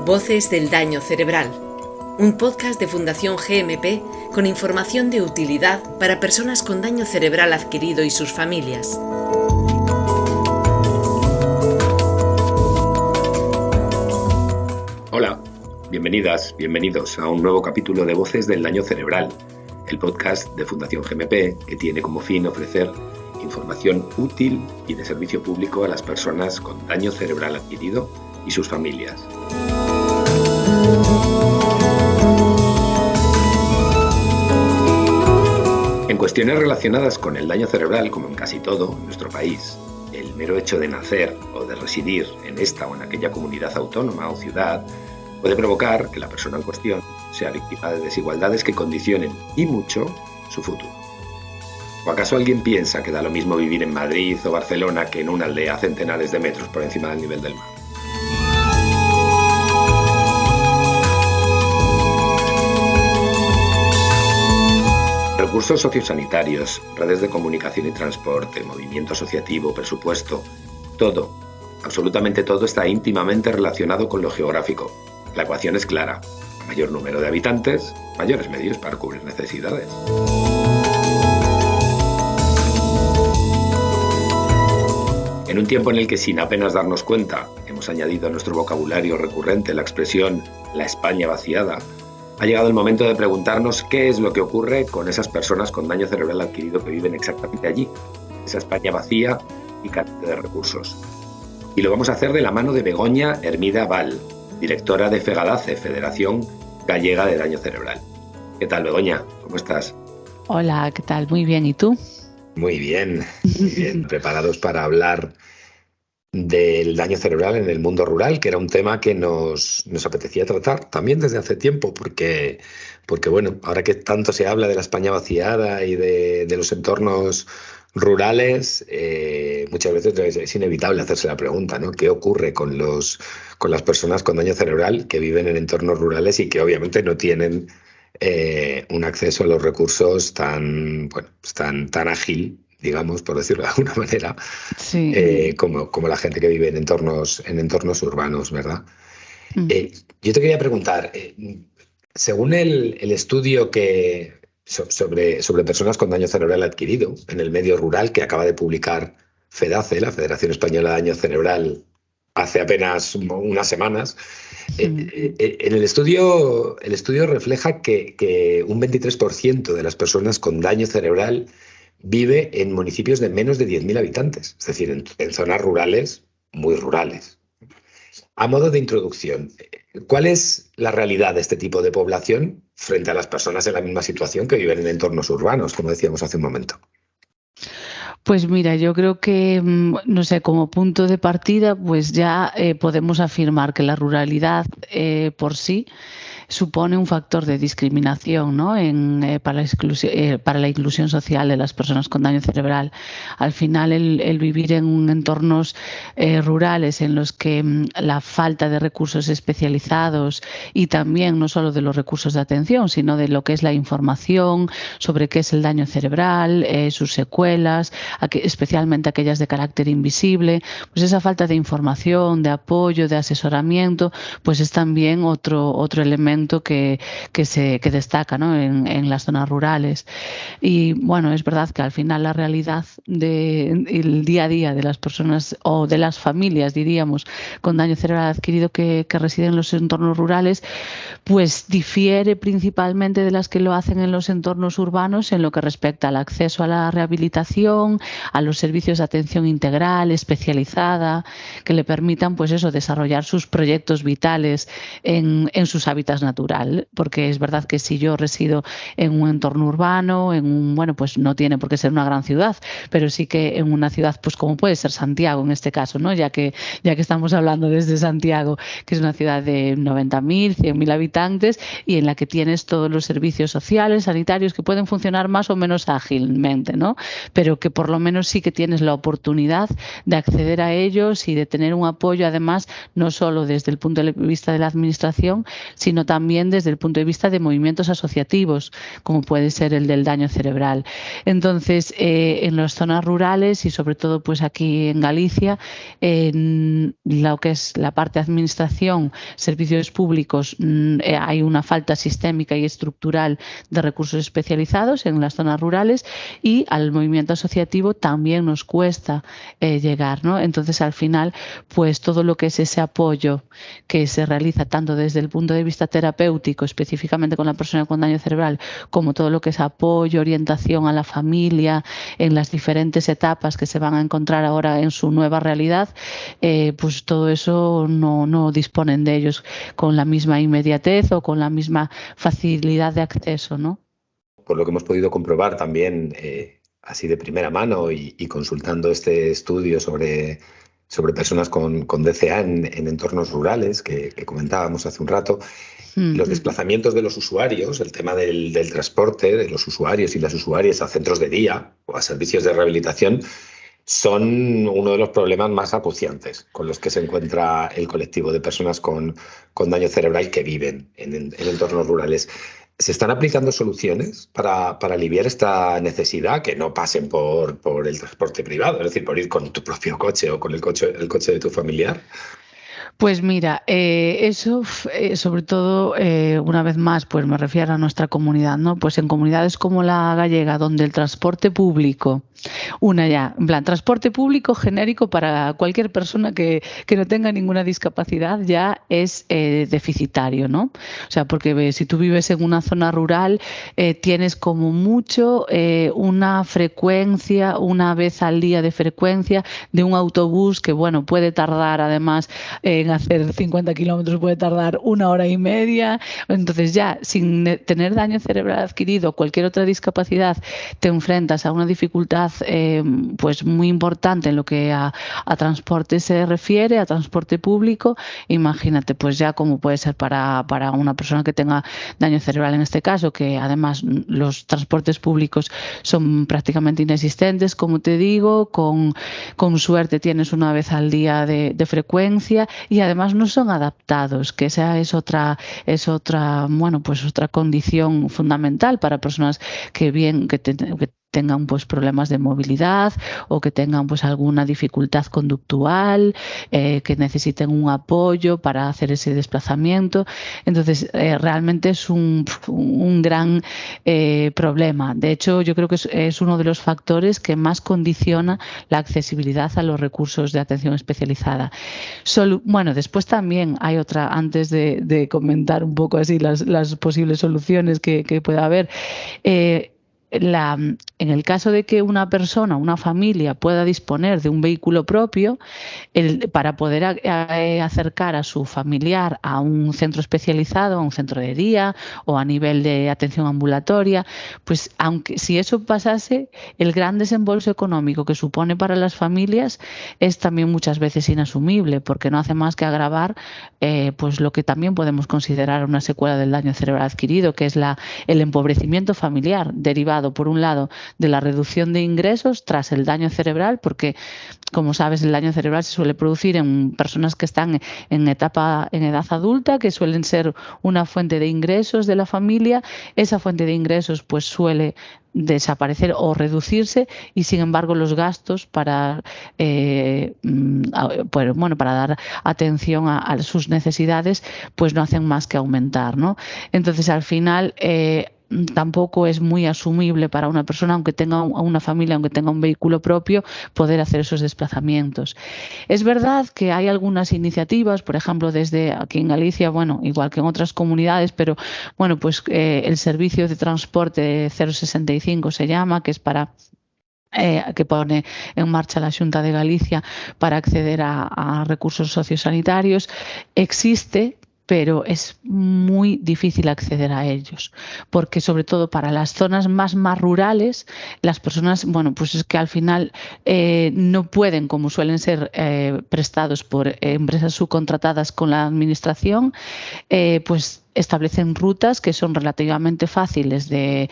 Voces del daño cerebral, un podcast de Fundación GMP con información de utilidad para personas con daño cerebral adquirido y sus familias. Hola, bienvenidas, bienvenidos a un nuevo capítulo de Voces del daño cerebral, el podcast de Fundación GMP que tiene como fin ofrecer información útil y de servicio público a las personas con daño cerebral adquirido y sus familias. En cuestiones relacionadas con el daño cerebral, como en casi todo en nuestro país, el mero hecho de nacer o de residir en esta o en aquella comunidad autónoma o ciudad puede provocar que la persona en cuestión sea víctima de desigualdades que condicionen, y mucho, su futuro. ¿O acaso alguien piensa que da lo mismo vivir en Madrid o Barcelona que en una aldea a centenares de metros por encima del nivel del mar? Recursos sociosanitarios, redes de comunicación y transporte, movimiento asociativo, presupuesto, todo, absolutamente todo está íntimamente relacionado con lo geográfico. La ecuación es clara: a mayor número de habitantes, mayores medios para cubrir necesidades. En un tiempo en el que, sin apenas darnos cuenta, hemos añadido a nuestro vocabulario recurrente la expresión «la España vaciada», ha llegado el momento de preguntarnos qué es lo que ocurre con esas personas con daño cerebral adquirido que viven exactamente allí, esa España vacía y carente de recursos. Y lo vamos a hacer de la mano de Begoña Hermida Val, directora de FEGADACE, Federación Gallega de Daño Cerebral. ¿Qué tal, Begoña? ¿Cómo estás? Hola, ¿qué tal? Muy bien, ¿y tú? Muy bien, muy bien. Preparados para hablar del daño cerebral en el mundo rural, que era un tema que nos apetecía tratar también desde hace tiempo, porque bueno, ahora que tanto se habla de la España vaciada y de los entornos rurales, muchas veces es inevitable hacerse la pregunta, ¿no? ¿Qué ocurre con las personas con daño cerebral que viven en entornos rurales y que obviamente no tienen un acceso a los recursos tan ágil, digamos, por decirlo de alguna manera, sí. como la gente que vive en entornos urbanos, ¿verdad? Yo te quería preguntar, según el estudio sobre personas con daño cerebral adquirido en el medio rural que acaba de publicar FEDACE, la Federación Española de Daño Cerebral, hace apenas unas semanas, en el estudio refleja que un 23% de las personas con daño cerebral vive en municipios de menos de 10.000 habitantes, es decir, en zonas rurales, muy rurales. A modo de introducción, ¿cuál es la realidad de este tipo de población frente a las personas en la misma situación que viven en entornos urbanos, como decíamos hace un momento? Pues mira, yo creo que, no sé, como punto de partida, pues ya podemos afirmar que la ruralidad por sí supone un factor de discriminación, ¿no? Para la inclusión social de las personas con daño cerebral. Al final, el vivir en entornos rurales en los que la falta de recursos especializados y también no solo de los recursos de atención, sino de lo que es la información sobre qué es el daño cerebral, sus secuelas, especialmente aquellas de carácter invisible, pues esa falta de información, de apoyo, de asesoramiento, pues es también otro elemento que destaca, ¿no? en las zonas rurales. Y bueno, es verdad que al final la realidad del día a día de las personas o de las familias, diríamos, con daño cerebral adquirido que residen en los entornos rurales, pues difiere principalmente de las que lo hacen en los entornos urbanos en lo que respecta al acceso a la rehabilitación, a los servicios de atención integral, especializada, que le permitan, pues eso, desarrollar sus proyectos vitales en sus hábitats naturales. Porque es verdad que si yo resido en un entorno urbano, bueno, pues no tiene por qué ser una gran ciudad, pero sí que en una ciudad, pues como puede ser Santiago en este caso, ¿no? Ya que estamos hablando desde Santiago, que es una ciudad de 90.000, 100.000 habitantes y en la que tienes todos los servicios sociales, sanitarios, que pueden funcionar más o menos ágilmente, ¿no? Pero que por lo menos sí que tienes la oportunidad de acceder a ellos y de tener un apoyo, además, no solo desde el punto de vista de la administración, sino también también desde el punto de vista de movimientos asociativos, como puede ser el del daño cerebral. Entonces, en las zonas rurales y sobre todo pues aquí en Galicia, en lo que es la parte de administración, servicios públicos, hay una falta sistémica y estructural de recursos especializados en las zonas rurales, y al movimiento asociativo también nos cuesta llegar, ¿no? Entonces, al final, pues todo lo que es ese apoyo que se realiza tanto desde el punto de vista terapéutico, específicamente con la persona con daño cerebral, como todo lo que es apoyo, orientación a la familia en las diferentes etapas que se van a encontrar ahora en su nueva realidad, pues todo eso no disponen de ellos con la misma inmediatez o con la misma facilidad de acceso, ¿no? Por lo que hemos podido comprobar también, así de primera mano y consultando este estudio sobre personas con DCA en entornos rurales que comentábamos hace un rato, los desplazamientos de los usuarios, el tema del transporte de los usuarios y las usuarias a centros de día o a servicios de rehabilitación son uno de los problemas más acuciantes con los que se encuentra el colectivo de personas con daño cerebral que viven en entornos rurales. ¿Se están aplicando soluciones para aliviar esta necesidad, que no pasen por el transporte privado, es decir, por ir con tu propio coche o con el coche de tu familiar? Pues mira, eso sobre todo, una vez más, pues me refiero a nuestra comunidad, ¿no? Pues en comunidades como la gallega, donde el transporte público, en plan, transporte público genérico para cualquier persona que no tenga ninguna discapacidad ya es deficitario, ¿no? O sea, porque si tú vives en una zona rural, tienes como mucho una frecuencia, una vez al día de frecuencia de un autobús que, bueno, puede tardar además en hacer 50 kilómetros, puede tardar 1 hora y media. Entonces ya, sin tener daño cerebral adquirido o cualquier otra discapacidad, te enfrentas a una dificultad pues muy importante en lo que a transporte se refiere, a transporte público. Imagínate pues ya cómo puede ser para una persona que tenga daño cerebral en este caso, que además los transportes públicos son prácticamente inexistentes, como te digo, con suerte tienes una vez al día de frecuencia, y además no son adaptados, que esa es otra bueno, pues otra condición fundamental para personas que tengan pues problemas de movilidad o que tengan pues alguna dificultad conductual, que necesiten un apoyo para hacer ese desplazamiento. Entonces, realmente es un gran problema. De hecho, yo creo que es uno de los factores que más condiciona la accesibilidad a los recursos de atención especializada. Bueno, después también hay otra, antes de comentar un poco así las posibles soluciones que pueda haber. En el caso de que una persona, una familia pueda disponer de un vehículo propio, para poder acercar a su familiar a un centro especializado, a un centro de día o a nivel de atención ambulatoria, pues aunque si eso pasase, el gran desembolso económico que supone para las familias es también muchas veces inasumible, porque no hace más que agravar pues lo que también podemos considerar una secuela del daño cerebral adquirido, que es el empobrecimiento familiar derivado, por un lado, de la reducción de ingresos tras el daño cerebral, porque, como sabes, el daño cerebral se suele producir en personas que están en edad adulta, que suelen ser una fuente de ingresos de la familia. Esa fuente de ingresos pues suele desaparecer o reducirse, y sin embargo los gastos para dar atención a sus necesidades pues no hacen más que aumentar, ¿no? Entonces, al final, tampoco es muy asumible para una persona, aunque tenga una familia, aunque tenga un vehículo propio, poder hacer esos desplazamientos. Es verdad que hay algunas iniciativas, por ejemplo, desde aquí en Galicia, bueno, igual que en otras comunidades, pero bueno, pues el servicio de transporte 065 se llama, que es que pone en marcha la Xunta de Galicia para acceder a recursos sociosanitarios. Existe, pero es muy difícil acceder a ellos, porque sobre todo para las zonas más rurales, las personas, bueno, pues es que al final no pueden, como suelen ser prestados por empresas subcontratadas con la administración, pues establecen rutas que son relativamente fáciles de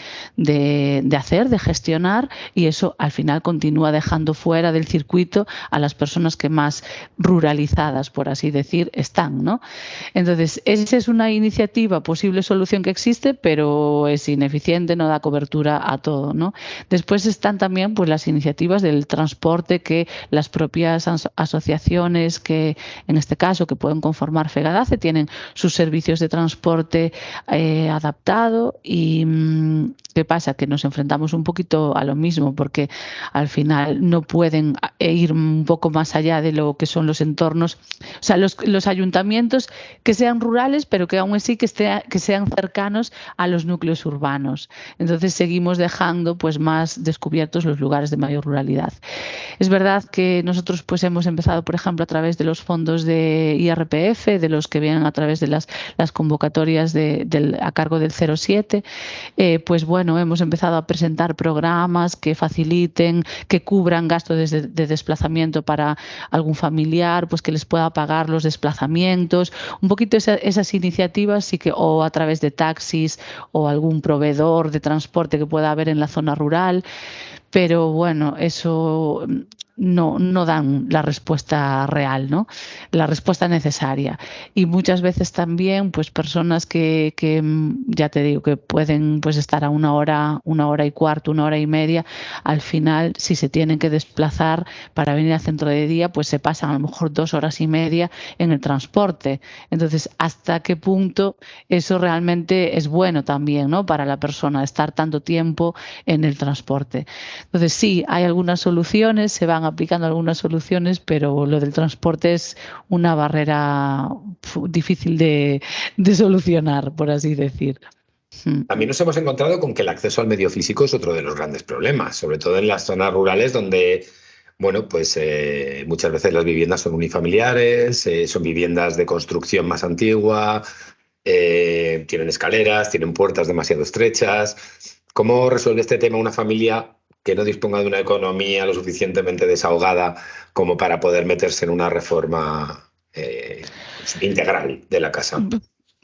hacer, de gestionar, y eso al final continúa dejando fuera del circuito a las personas que más ruralizadas, por así decir, están, ¿no? Entonces, esa es una iniciativa, posible solución que existe, pero es ineficiente, no da cobertura a todo, ¿no? Después están también pues las iniciativas del transporte, que las propias asociaciones que, en este caso, que pueden conformar FEGADACE, tienen sus servicios de transporte adaptado. Y ¿qué pasa? Que nos enfrentamos un poquito a lo mismo, porque al final no pueden ir un poco más allá de lo que son los entornos, o sea, los ayuntamientos que sean rurales, pero que aún así que sean cercanos a los núcleos urbanos. Entonces seguimos dejando pues más descubiertos los lugares de mayor ruralidad. Es verdad que nosotros pues hemos empezado, por ejemplo, a través de los fondos de IRPF, de los que vienen a través de las convocatorias a cargo del 07, pues bueno, hemos empezado a presentar programas que faciliten, que cubran gastos de desplazamiento para algún familiar, pues que les pueda pagar los desplazamientos, un poquito esas iniciativas, sí que, o a través de taxis o algún proveedor de transporte que pueda haber en la zona rural. Pero bueno, eso no dan la respuesta real, ¿no? La respuesta necesaria. Y muchas veces también pues personas que ya te digo, que pueden pues estar a 1 hora, 1 hora y cuarto, 1 hora y media, al final si se tienen que desplazar para venir al centro de día, pues se pasan a lo mejor 2 horas y media en el transporte. Entonces, ¿hasta qué punto eso realmente es bueno también, ¿no? Para la persona, estar tanto tiempo en el transporte. Entonces sí, hay algunas soluciones, se van aplicando algunas soluciones, pero lo del transporte es una barrera difícil de solucionar, por así decir. También nos hemos encontrado con que el acceso al medio físico es otro de los grandes problemas, sobre todo en las zonas rurales donde, bueno, pues muchas veces las viviendas son unifamiliares, son viviendas de construcción más antigua, tienen escaleras, tienen puertas demasiado estrechas. ¿Cómo resuelve este tema una familia que no disponga de una economía lo suficientemente desahogada como para poder meterse en una reforma integral de la casa?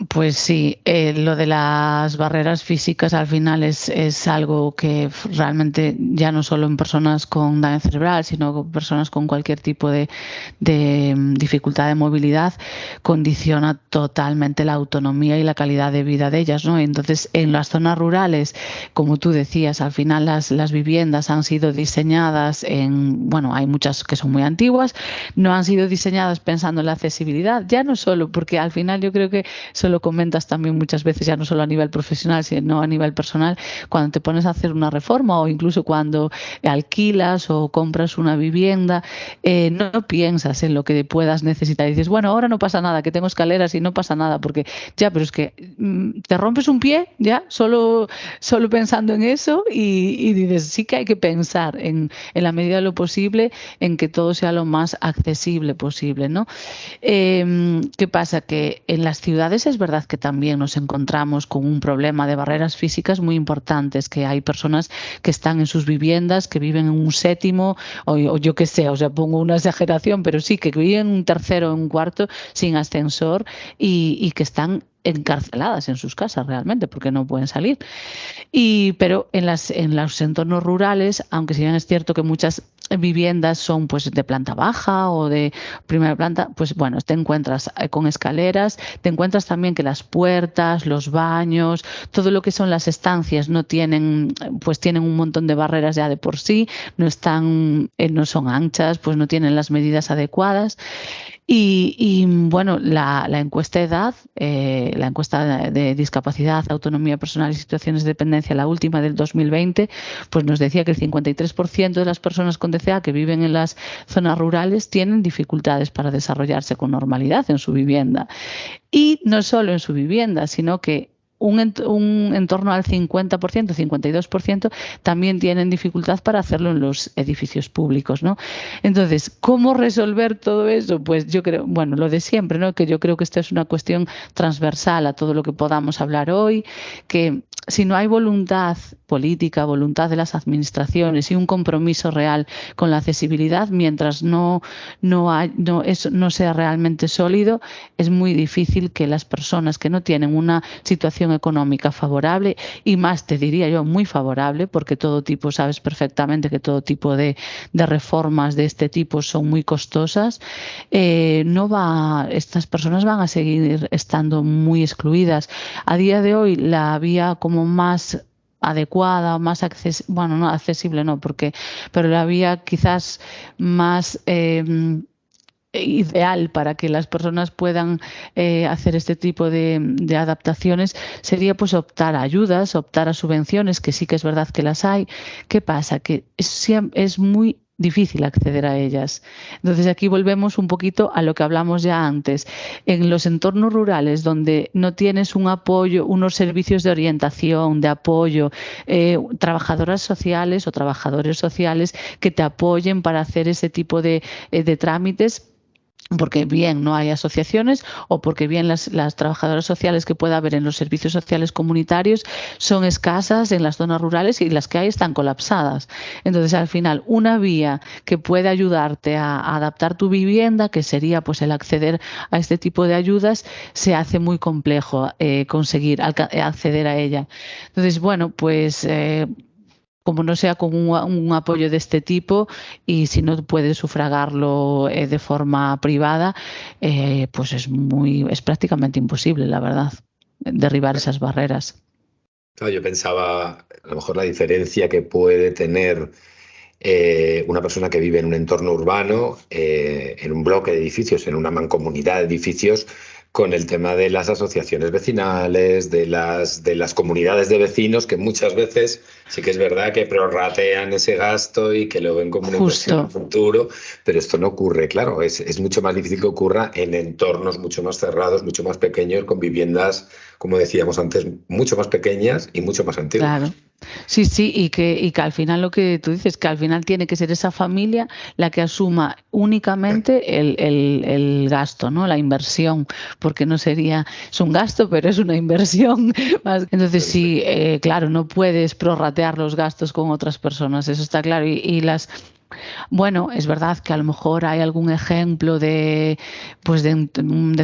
Pues sí, lo de las barreras físicas al final es algo que realmente ya no solo en personas con daño cerebral, sino con personas con cualquier tipo de dificultad de movilidad, condiciona totalmente la autonomía y la calidad de vida de ellas, ¿no? Entonces, en las zonas rurales, como tú decías, al final las viviendas han sido diseñadas bueno, hay muchas que son muy antiguas, no han sido diseñadas pensando en la accesibilidad, ya no solo, porque al final yo creo que lo comentas también muchas veces, ya no solo a nivel profesional, sino a nivel personal, cuando te pones a hacer una reforma o incluso cuando alquilas o compras una vivienda, no piensas en lo que puedas necesitar. Y dices, bueno, ahora no pasa nada, que tengo escaleras y no pasa nada, porque ya, pero es que te rompes un pie, ya, solo pensando en eso y dices, sí que hay que pensar en la medida de lo posible en que todo sea lo más accesible posible, ¿no? ¿Qué pasa? Que en las ciudades es verdad que también nos encontramos con un problema de barreras físicas muy importantes, que hay personas que están en sus viviendas, que viven en un séptimo o yo qué sé, o sea, pongo una exageración, pero sí, que viven en un tercero o en un cuarto sin ascensor y que están encarceladas en sus casas realmente porque no pueden salir. Pero en los entornos rurales, aunque si bien es cierto que muchas viviendas son pues de planta baja o de primera planta, pues bueno, te encuentras con escaleras, te encuentras también que las puertas, los baños, todo lo que son las estancias no tienen, pues tienen un montón de barreras ya de por sí, no son anchas, pues no tienen las medidas adecuadas. Y bueno, la encuesta de edad, la encuesta de discapacidad, autonomía personal y situaciones de dependencia, la última del 2020, pues nos decía que el 53% de las personas con DCA que viven en las zonas rurales tienen dificultades para desarrollarse con normalidad en su vivienda. Y no solo en su vivienda, sino que un entorno al 50%, 52%, también tienen dificultad para hacerlo en los edificios públicos, ¿no? Entonces, ¿cómo resolver todo eso? Pues yo creo, bueno, lo de siempre, ¿no? Que yo creo que esta es una cuestión transversal a todo lo que podamos hablar hoy, que si no hay voluntad política, voluntad de las administraciones y un compromiso real con la accesibilidad, mientras no sea realmente sólido, es muy difícil que las personas que no tienen una situación económica favorable, y más te diría yo muy favorable, porque sabes perfectamente que todo tipo de reformas de este tipo son muy costosas, estas personas van a seguir estando muy excluidas. A día de hoy la vía como más adecuada, más accesible, bueno, no accesible no, pero la vía quizás más ideal para que las personas puedan hacer este tipo de adaptaciones sería pues optar a ayudas, optar a subvenciones, que sí que es verdad que las hay. ¿Qué pasa? Que es muy difícil acceder a ellas. Entonces aquí volvemos un poquito a lo que hablamos ya antes. En los entornos rurales donde no tienes un apoyo, unos servicios de orientación, de apoyo, trabajadoras sociales o trabajadores sociales que te apoyen para hacer ese tipo de trámites, porque bien no hay asociaciones o porque bien las trabajadoras sociales que pueda haber en los servicios sociales comunitarios son escasas en las zonas rurales y las que hay están colapsadas. Entonces, al final, una vía que puede ayudarte a adaptar tu vivienda, que sería pues el acceder a este tipo de ayudas, se hace muy complejo conseguir acceder a ella. Entonces, bueno, pues como no sea con un apoyo de este tipo, y si no puedes sufragarlo de forma privada, pues es prácticamente imposible, la verdad, derribar esas barreras. Claro, yo pensaba a lo mejor la diferencia que puede tener una persona que vive en un entorno urbano, en un bloque de edificios, en una mancomunidad de edificios, con el tema de las asociaciones vecinales, de las comunidades de vecinos, que muchas veces sí que es verdad que prorratean ese gasto y que lo ven como una inversión en el futuro, pero esto no ocurre, claro, es mucho más difícil que ocurra en entornos mucho más cerrados, mucho más pequeños, con viviendas, como decíamos antes, mucho más pequeñas y mucho más antiguas. Claro. Sí, y que al final lo que tú dices, que al final tiene que ser esa familia la que asuma únicamente el gasto, ¿no? La inversión, porque no sería, es un gasto, pero es una inversión. Entonces sí, claro, no puedes prorratear los gastos con otras personas, eso está claro. Bueno, es verdad que a lo mejor hay algún ejemplo de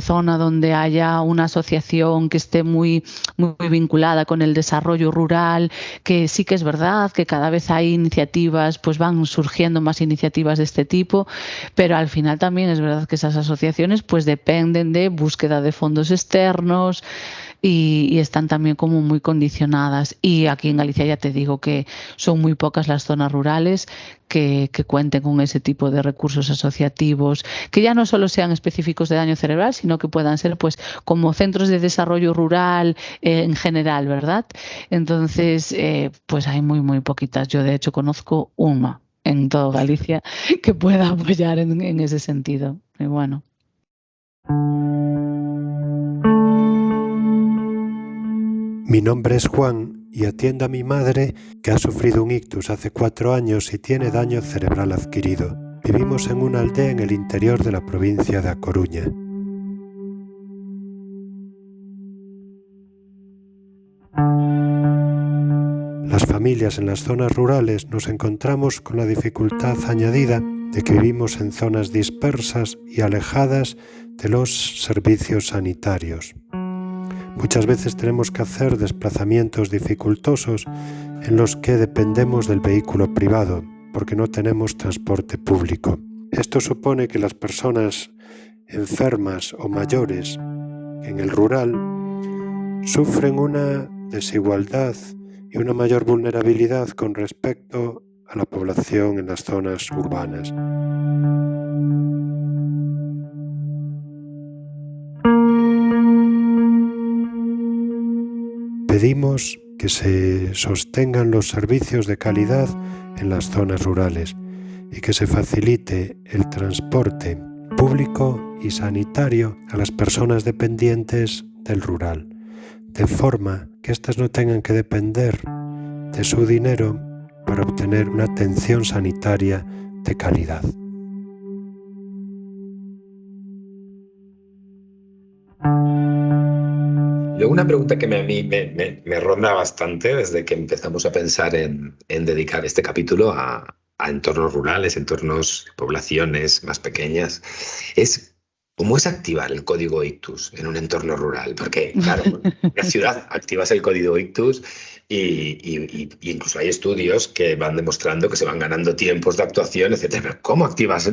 zona donde haya una asociación que esté muy, muy vinculada con el desarrollo rural, que sí que es verdad que cada vez hay iniciativas, pues van surgiendo más iniciativas de este tipo, pero al final también es verdad que esas asociaciones pues dependen de búsqueda de fondos externos y están también como muy condicionadas. Y aquí en Galicia ya te digo que son muy pocas las zonas rurales que cuenten con ese tipo de recursos asociativos, que ya no solo sean específicos de daño cerebral, sino que puedan ser pues como centros de desarrollo rural en general, ¿verdad? Entonces, pues hay muy, muy poquitas. Yo de hecho conozco una en toda Galicia que pueda apoyar en ese sentido. Y bueno. Mi nombre es Juan y atiendo a mi madre, que ha sufrido un ictus hace 4 años y tiene daño cerebral adquirido. Vivimos en una aldea en el interior de la provincia de A Coruña. Las familias en las zonas rurales nos encontramos con la dificultad añadida de que vivimos en zonas dispersas y alejadas de los servicios sanitarios. Muchas veces tenemos que hacer desplazamientos dificultosos en los que dependemos del vehículo privado porque no tenemos transporte público. Esto supone que las personas enfermas o mayores en el rural sufren una desigualdad y una mayor vulnerabilidad con respecto a la población en las zonas urbanas. Pedimos que se sostengan los servicios de calidad en las zonas rurales y que se facilite el transporte público y sanitario a las personas dependientes del rural. de forma que éstas no tengan que depender de su dinero para obtener una atención sanitaria de calidad. Luego una pregunta que a mí me ronda bastante desde que empezamos a pensar en dedicar este capítulo a entornos rurales, entornos, poblaciones más pequeñas, es cómo es activar el código ictus en un entorno rural. Porque, claro, en la ciudad activas el código ictus y incluso hay estudios que van demostrando que se van ganando tiempos de actuación, etcétera. Pero ¿cómo activas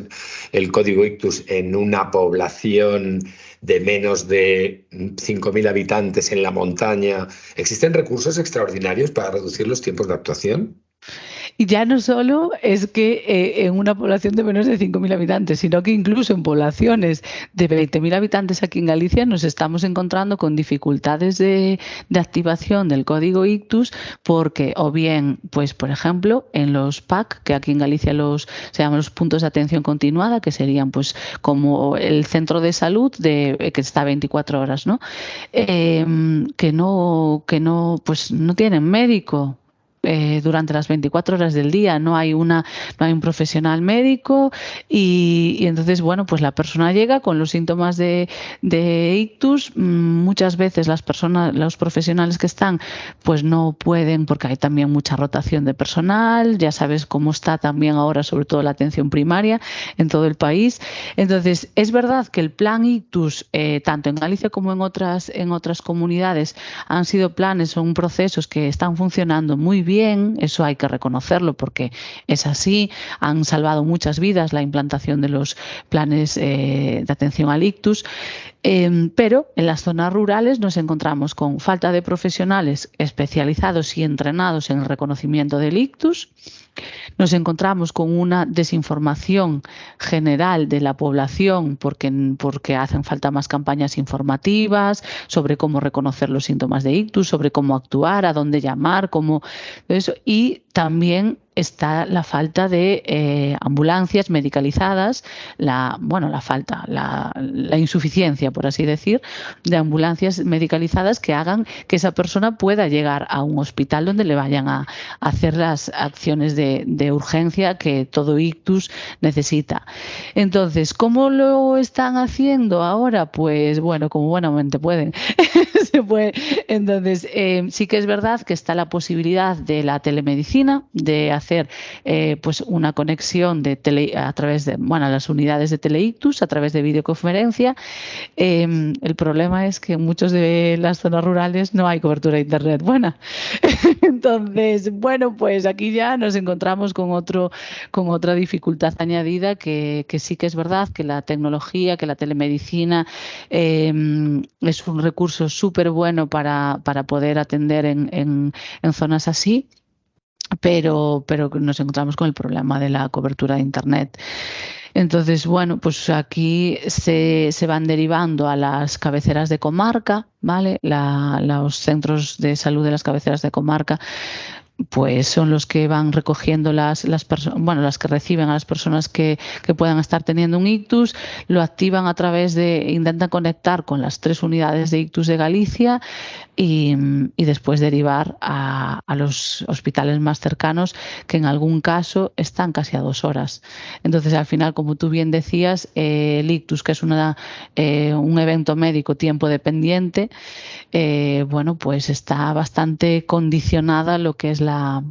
el código ictus en una población de menos de 5.000 habitantes en la montaña? ¿Existen recursos extraordinarios para reducir los tiempos de actuación? Y ya no solo es que en una población de menos de 5.000 habitantes, sino que incluso en poblaciones de 20.000 habitantes aquí en Galicia nos estamos encontrando con dificultades de activación del código ictus porque, o bien, pues por ejemplo, en los PAC, que aquí en Galicia se llaman los puntos de atención continuada, que serían pues como el centro de salud que está 24 horas, ¿no? Que no tienen médico. Durante las 24 horas del día no hay un profesional médico y entonces, bueno, pues la persona llega con los síntomas de ictus. Muchas veces los profesionales que están pues no pueden porque hay también mucha rotación de personal, ya sabes cómo está también ahora sobre todo la atención primaria en todo el país. Entonces, es verdad que el plan ictus, tanto en Galicia como en otras comunidades, han sido planes, son procesos que están funcionando muy bien. Eso hay que reconocerlo porque es así, han salvado muchas vidas la implantación de los planes de atención al ictus, pero en las zonas rurales nos encontramos con falta de profesionales especializados y entrenados en el reconocimiento del ictus. Nos encontramos con una desinformación general de la población porque hacen falta más campañas informativas sobre cómo reconocer los síntomas de ictus, sobre cómo actuar, a dónde llamar, cómo eso. Y también está la falta de ambulancias medicalizadas, la insuficiencia, por así decir, de ambulancias medicalizadas que hagan que esa persona pueda llegar a un hospital donde le vayan a hacer las acciones de urgencia que todo ictus necesita. Entonces, ¿cómo lo están haciendo ahora? Pues bueno, como buenamente pueden. Se puede. Entonces, sí que es verdad que está la posibilidad de la telemedicina, de hacer pues una conexión a través de las unidades de teleictus, a través de videoconferencia. El problema es que en muchas de las zonas rurales no hay cobertura de internet buena. Entonces, bueno, pues aquí ya nos encontramos con otra dificultad añadida que sí que es verdad que la tecnología, que la telemedicina es un recurso súper bueno para poder atender en zonas así. Pero nos encontramos con el problema de la cobertura de internet. Entonces, bueno, pues aquí se van derivando a las cabeceras de comarca, ¿vale? Los centros de salud de las cabeceras de comarca pues son los que van recogiendo las que reciben a las personas que puedan estar teniendo un ictus, lo activan intentan conectar con las 3 unidades de ictus de Galicia y después derivar a los hospitales más cercanos, que en algún caso están casi a 2 horas. Entonces, al final, como tú bien decías, el ictus, que es un evento médico tiempo dependiente, pues está bastante condicionada lo que es la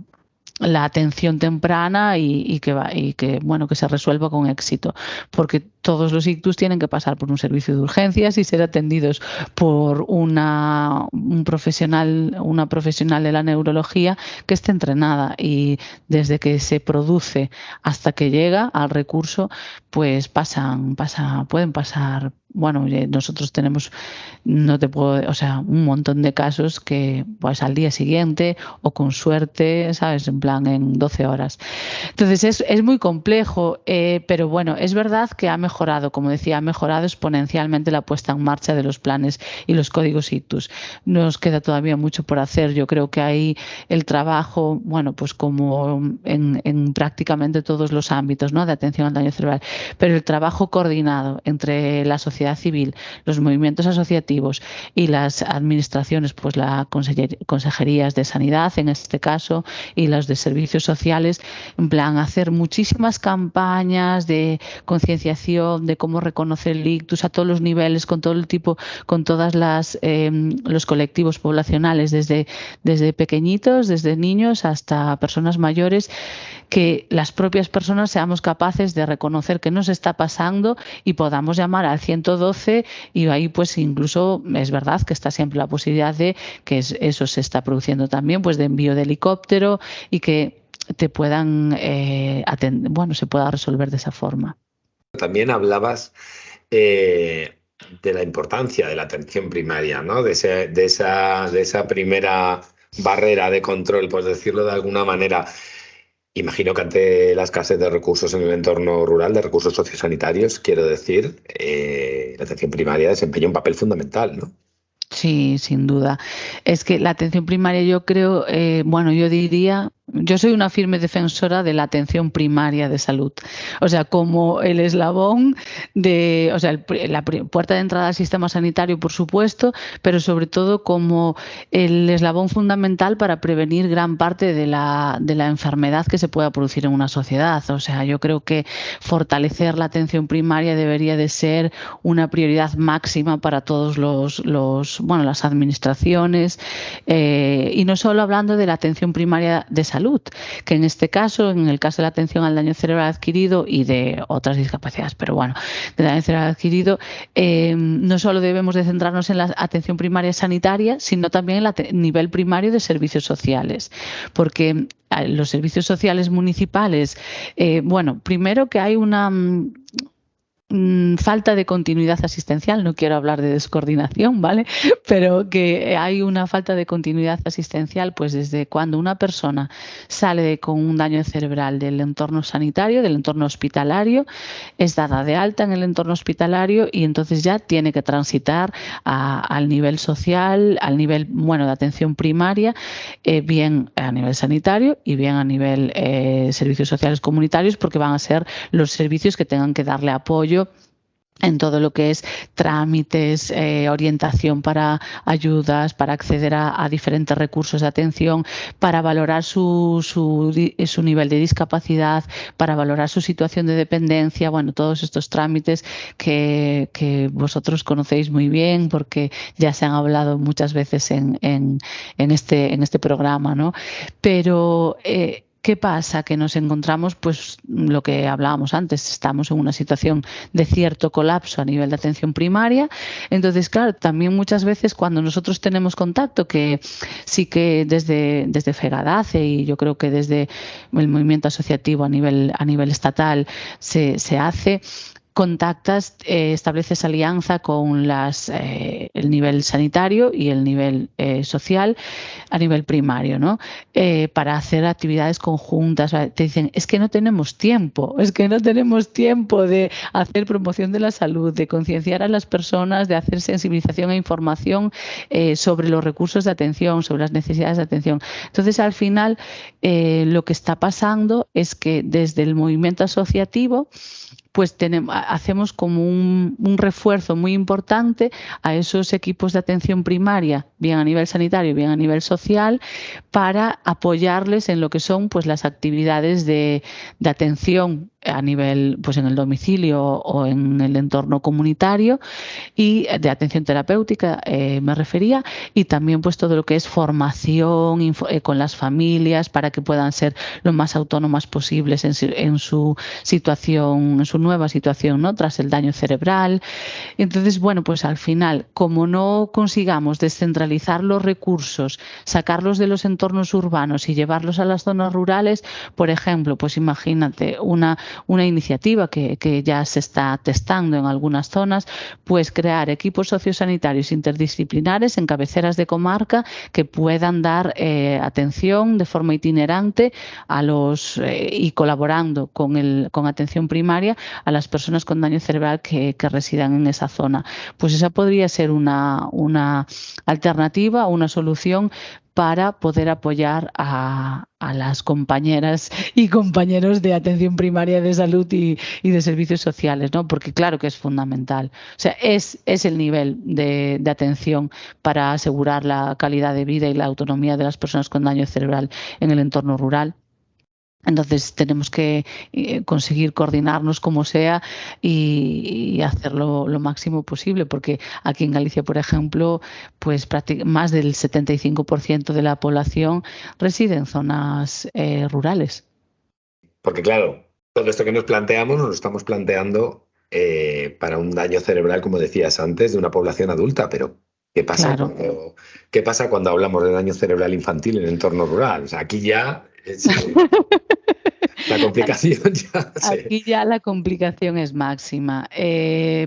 atención temprana y que se resuelva con éxito, porque todos los ictus tienen que pasar por un servicio de urgencias y ser atendidos por una profesional de la neurología que esté entrenada, y desde que se produce hasta que llega al recurso pues pueden pasar. Bueno, nosotros tenemos, un montón de casos que pues al día siguiente o con suerte, ¿sabes? En plan en 12 horas. Entonces es muy complejo, pero bueno, es verdad que ha mejorado, como decía, ha mejorado exponencialmente la puesta en marcha de los planes y los códigos ictus. Nos queda todavía mucho por hacer. Yo creo que ahí el trabajo, pues como en prácticamente todos los ámbitos, ¿no?, de atención al daño cerebral, pero el trabajo coordinado entre la sociedad sociedad civil, los movimientos asociativos y las administraciones, pues las consejerías de sanidad en este caso y las de servicios sociales, en plan hacer muchísimas campañas de concienciación de cómo reconocer el ictus a todos los niveles, con todo el tipo, con todas los colectivos poblacionales, desde pequeñitos, desde niños hasta personas mayores, que las propias personas seamos capaces de reconocer qué nos está pasando y podamos llamar al 112, y ahí pues incluso es verdad que está siempre la posibilidad de que eso se está produciendo también, pues de envío de helicóptero y que te puedan atender, bueno, se pueda resolver de esa forma. También hablabas de la importancia de la atención primaria, ¿no? De esa primera barrera de control, por decirlo de alguna manera. Imagino que ante la escasez de recursos en el entorno rural, de recursos sociosanitarios, quiero decir, la atención primaria desempeña un papel fundamental, ¿no? Sí, sin duda. Es que la atención primaria, yo creo, yo diría, yo soy una firme defensora de la atención primaria de salud. O sea, como el eslabón la puerta de entrada al sistema sanitario, por supuesto, pero sobre todo como el eslabón fundamental para prevenir gran parte de la enfermedad que se pueda producir en una sociedad. O sea, yo creo que fortalecer la atención primaria debería de ser una prioridad máxima para todos las administraciones, y no solo hablando de la atención primaria de salud, que en este caso, en el caso de la atención al daño cerebral adquirido y de otras discapacidades, pero bueno, de daño cerebral adquirido, no solo debemos de centrarnos en la atención primaria sanitaria, sino también en el nivel primario de servicios sociales, porque los servicios sociales municipales, primero que hay una falta de continuidad asistencial, no quiero hablar de descoordinación, ¿vale? Pero que hay una falta de continuidad asistencial, pues desde cuando una persona sale con un daño cerebral del entorno sanitario, del entorno hospitalario, es dada de alta en el entorno hospitalario y entonces ya tiene que transitar al nivel social, al nivel, de atención primaria, bien a nivel sanitario y bien a nivel servicios sociales comunitarios, porque van a ser los servicios que tengan que darle apoyo en todo lo que es trámites, orientación para ayudas, para acceder a diferentes recursos de atención, para valorar su nivel de discapacidad, para valorar su situación de dependencia, todos estos trámites que vosotros conocéis muy bien porque ya se han hablado muchas veces en este programa, ¿no? Pero ¿qué pasa? Que nos encontramos, pues lo que hablábamos antes, estamos en una situación de cierto colapso a nivel de atención primaria. Entonces, claro, también muchas veces cuando nosotros tenemos contacto, que sí que desde FEGADACE y yo creo que desde el movimiento asociativo a nivel estatal se hace, contactas, estableces alianza con el nivel sanitario y el nivel social a nivel primario, ¿no? Para hacer actividades conjuntas. Te dicen, es que no tenemos tiempo de hacer promoción de la salud, de concienciar a las personas, de hacer sensibilización e información sobre los recursos de atención, sobre las necesidades de atención. Entonces, al final, lo que está pasando es que desde el movimiento asociativo pues hacemos como un refuerzo muy importante a esos equipos de atención primaria, bien a nivel sanitario, bien a nivel social, para apoyarles en lo que son pues las actividades de atención a nivel, pues en el domicilio o en el entorno comunitario, y de atención terapéutica me refería, y también pues todo lo que es formación con las familias para que puedan ser lo más autónomas posibles en su situación, en su nueva situación, ¿no? Tras el daño cerebral. Entonces, pues al final, como no consigamos descentralizar los recursos, sacarlos de los entornos urbanos y llevarlos a las zonas rurales, por ejemplo, pues imagínate una iniciativa que ya se está testando en algunas zonas, pues crear equipos sociosanitarios interdisciplinares en cabeceras de comarca que puedan dar atención de forma itinerante y colaborando con atención primaria a las personas con daño cerebral que residan en esa zona. Pues esa podría ser una alternativa, una solución para poder apoyar a las compañeras y compañeros de atención primaria de salud y de servicios sociales, ¿no? Porque claro que es fundamental. O sea, es el nivel de atención para asegurar la calidad de vida y la autonomía de las personas con daño cerebral en el entorno rural. Entonces tenemos que conseguir coordinarnos como sea y hacerlo lo máximo posible, porque aquí en Galicia, por ejemplo, pues más del 75% de la población reside en zonas rurales. Porque claro, todo esto que nos planteamos nos lo estamos planteando para un daño cerebral, como decías antes, de una población adulta, pero ¿qué pasa, Claro. ¿qué pasa cuando hablamos de daño cerebral infantil en el entorno rural? O sea, aquí ya la complicación ya... Aquí ya la complicación es máxima,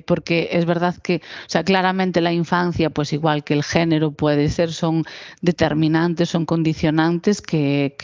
porque es verdad que, o sea, claramente la infancia, pues igual que el género puede ser, son determinantes, son condicionantes que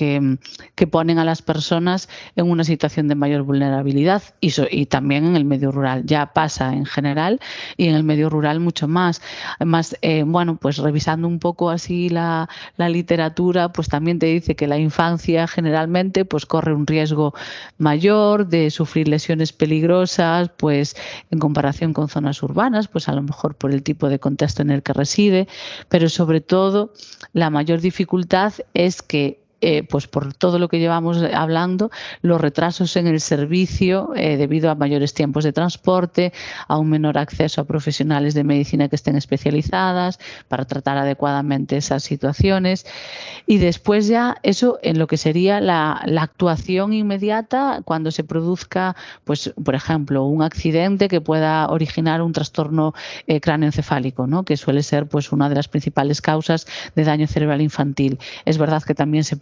ponen a las personas en una situación de mayor vulnerabilidad y también en el medio rural. Ya pasa en general y en el medio rural mucho más. Además, bueno, pues revisando un poco así la literatura, pues también te dice que la infancia generalmente pues corre un riesgo mayor de sufrir lesiones peligrosas, pues en comparación con zonas urbanas, pues a lo mejor por el tipo de contexto en el que reside, pero sobre todo la mayor dificultad es que pues por todo lo que llevamos hablando, los retrasos en el servicio debido a mayores tiempos de transporte, a un menor acceso a profesionales de medicina que estén especializadas para tratar adecuadamente esas situaciones. Y después ya eso en lo que sería la actuación inmediata cuando se produzca, pues por ejemplo, un accidente que pueda originar un trastorno cráneoencefálico, ¿no? Que suele ser pues una de las principales causas de daño cerebral infantil. Es verdad que también se